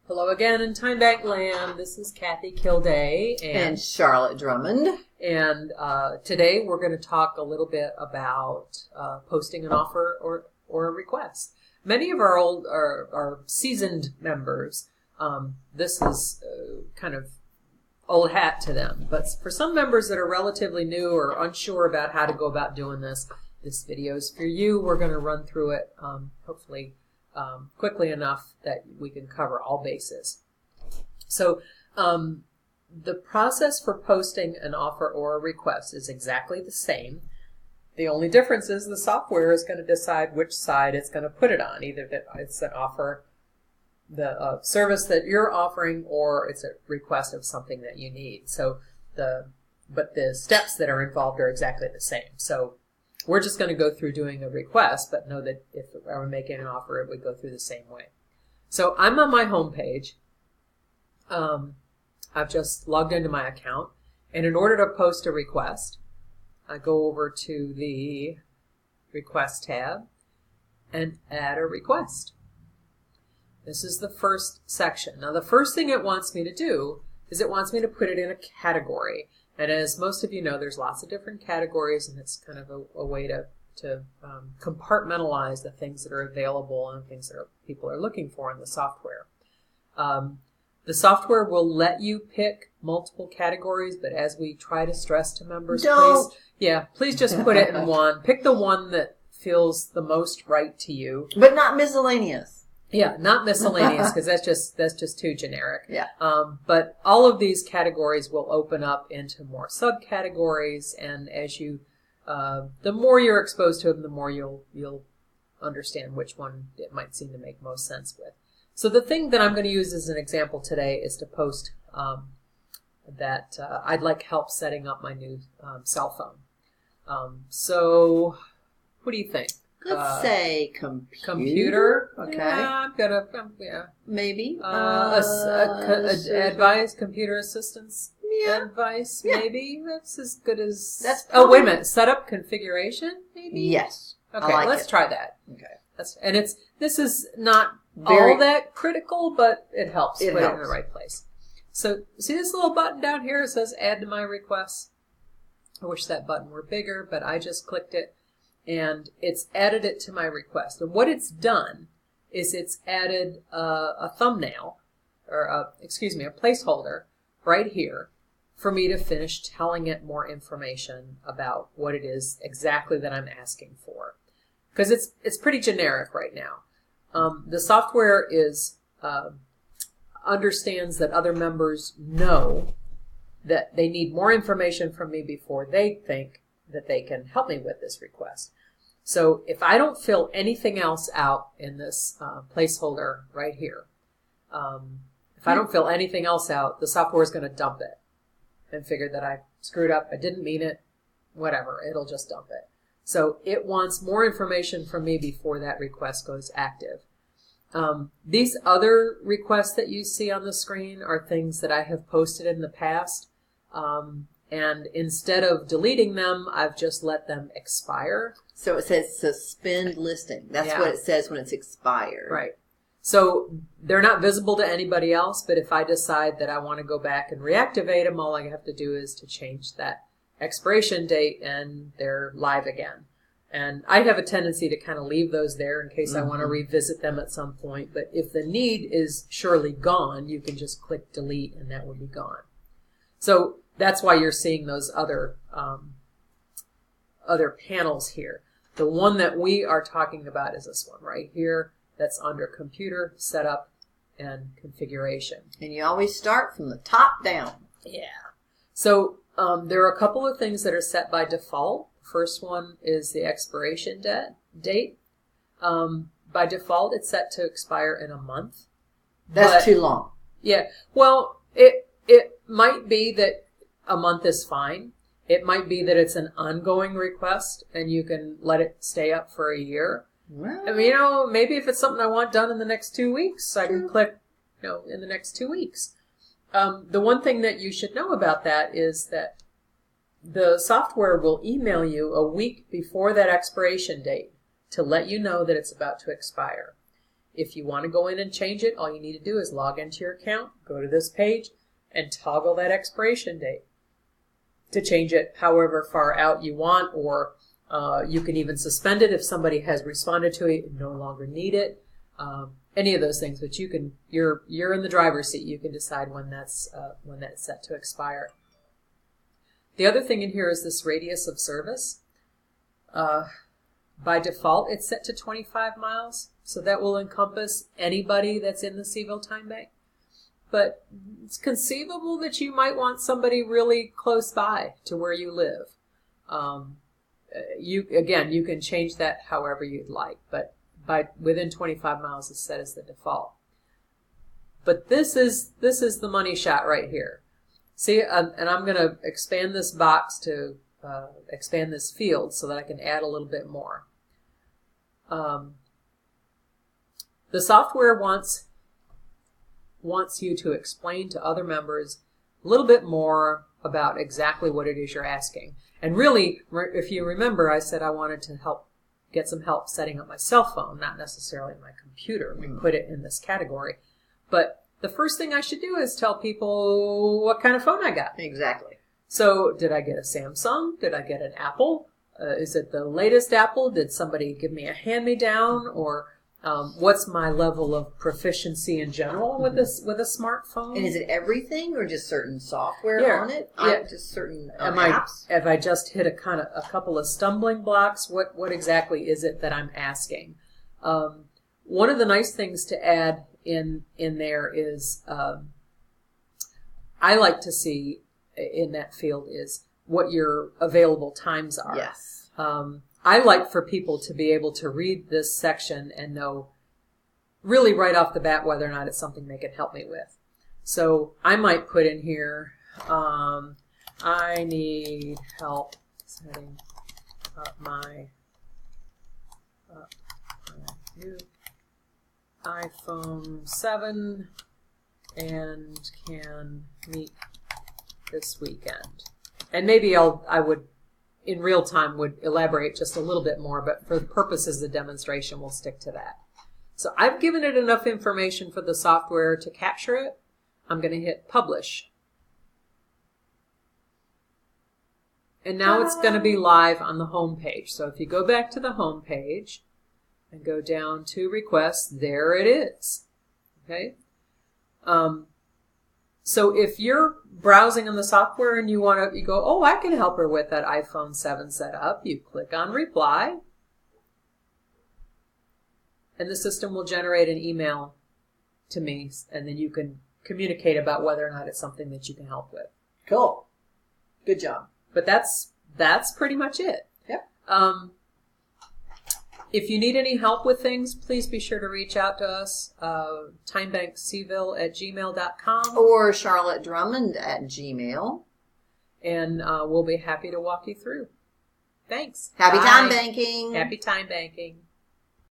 Hello again in Time Bank Land. This is Kathy Kilday and Charlotte Drummond. And today we're going to talk a little bit about posting an offer or a request. Many of our seasoned members, this is kind of old hat to them. But for some members that are relatively new or unsure about how to go about doing this video is for you. We're going to run through it, hopefully quickly enough that we can cover all bases. So the process for posting an offer or a request is exactly the same. The only difference is the software is going to decide which side it's going to put it on. Either that it's an offer, the service that you're offering, or it's a request of something that you need. But the steps that are involved are exactly the same. So we're just going to go through doing a request, but know that if I were making an offer, it would go through the same way. So I'm on my home page. I've just logged into my account. And in order to post a request, I go over to the Request tab and add a request. This is the first section. Now, the first thing it wants me to do is it wants me to put it in a category. And as most of you know, there's lots of different categories, and it's kind of a way to compartmentalize the things that are available and things that people are looking for in the software. The software will let you pick multiple categories, but as we try to stress to members, please just put it in one. Pick the one that feels the most right to you. But not miscellaneous. Yeah, not miscellaneous, because that's just too generic. Yeah. But all of these categories will open up into more subcategories, and as you, the more you're exposed to them, the more you'll understand which one it might seem to make most sense with. So the thing that I'm going to use as an example today is to post that I'd like help setting up my new cell phone. So what do you think? Let's say computer. Okay. Yeah, Maybe. Advice, computer assistance. Yeah. Advice, yeah. Maybe. That's as good as... Probably... Oh, wait a minute. Setup configuration, maybe? Yes. Okay, let's try that. Okay. This is not all that critical, but it helps. It put helps. it in the right place. So, see this little button down here? It says Add to My Requests. I wish that button were bigger, but I just clicked it. And it's added it to my request. And what it's done is it's added a thumbnail, or a placeholder right here for me to finish telling it more information about what it is exactly that I'm asking for. Because it's pretty generic right now. The software understands that other members know that they need more information from me before they think that they can help me with this request. So if I don't fill anything else out in this placeholder right here, if I don't fill anything else out, the software is going to dump it and figure that I screwed up, I didn't mean it, whatever, it'll just dump it. So it wants more information from me before that request goes active. These other requests that you see on the screen are things that I have posted in the past. And instead of deleting them, I've just let them expire. So it says suspend listing. That's what it says when it's expired. Right. So they're not visible to anybody else, but if I decide that I want to go back and reactivate them, all I have to do is to change that expiration date and they're live again. And I have a tendency to kind of leave those there in case I want to revisit them at some point. But if the need is surely gone, you can just click delete and that will be gone. So that's why you're seeing those other panels here. The one that we are talking about is this one right here. That's under Computer, Setup, and Configuration. And you always start from the top down. Yeah. So there are a couple of things that are set by default. First one is the expiration date. By default, it's set to expire in a month. That's too long. Yeah. Well, it might be that a month is fine. It might be that it's an ongoing request and you can let it stay up for a year. Well, I mean, maybe if it's something I want done in the next 2 weeks, I can click, in the next 2 weeks. The one thing that you should know about that is that the software will email you a week before that expiration date to let you know that it's about to expire. If you want to go in and change it, all you need to do is log into your account, go to this page, and toggle that expiration date to change it however far out you want, or you can even suspend it if somebody has responded to it and no longer need it. Any of those things, but you're in the driver's seat. You can decide when that's set to expire. The other thing in here is this radius of service. By default, it's set to 25 miles, so that will encompass anybody that's in the CVille Time Bank. But it's conceivable that you might want somebody really close by to where you live. You can change that however you'd like, but within 25 miles is set as the default. But this is the money shot right here. See, and I'm going to expand this box to expand this field so that I can add a little bit more. The software wants you to explain to other members a little bit more about exactly what it is you're asking. And really, if you remember, I said I wanted to get some help setting up my cell phone, not necessarily my computer. We put it in this category. But the first thing I should do is tell people what kind of phone I got. Exactly. So did I get a Samsung? Did I get an Apple? Is it the latest Apple? Did somebody give me a hand-me-down? Or what's my level of proficiency in general with a smartphone? And is it everything or just certain software on it? Yeah. Just certain apps? Have I just hit a couple of stumbling blocks? What exactly is it that I'm asking? One of the nice things to add in there is I like to see in that field is what your available times are. Yes. I like for people to be able to read this section and know really right off the bat whether or not it's something they can help me with. So I might put in here, I need help setting up my new iPhone 7 and can meet this weekend. And maybe I would in real time would elaborate just a little bit more, but for the purposes of the demonstration, we'll stick to that. So I've given it enough information for the software to capture it. I'm going to hit publish. And now it's going to be live on the home page. So if you go back to the home page and go down to requests, there it is. Okay. So if you're browsing on the software and you go, oh, I can help her with that iPhone 7 setup, you click on reply, and the system will generate an email to me, and then you can communicate about whether or not it's something that you can help with. Cool. Good job. But that's pretty much it. Yep. If you need any help with things, please be sure to reach out to us, timebankcville@gmail.com. Or Charlotte Drummond at Gmail. And we'll be happy to walk you through. Thanks. Happy Bye. time banking. Happy time banking.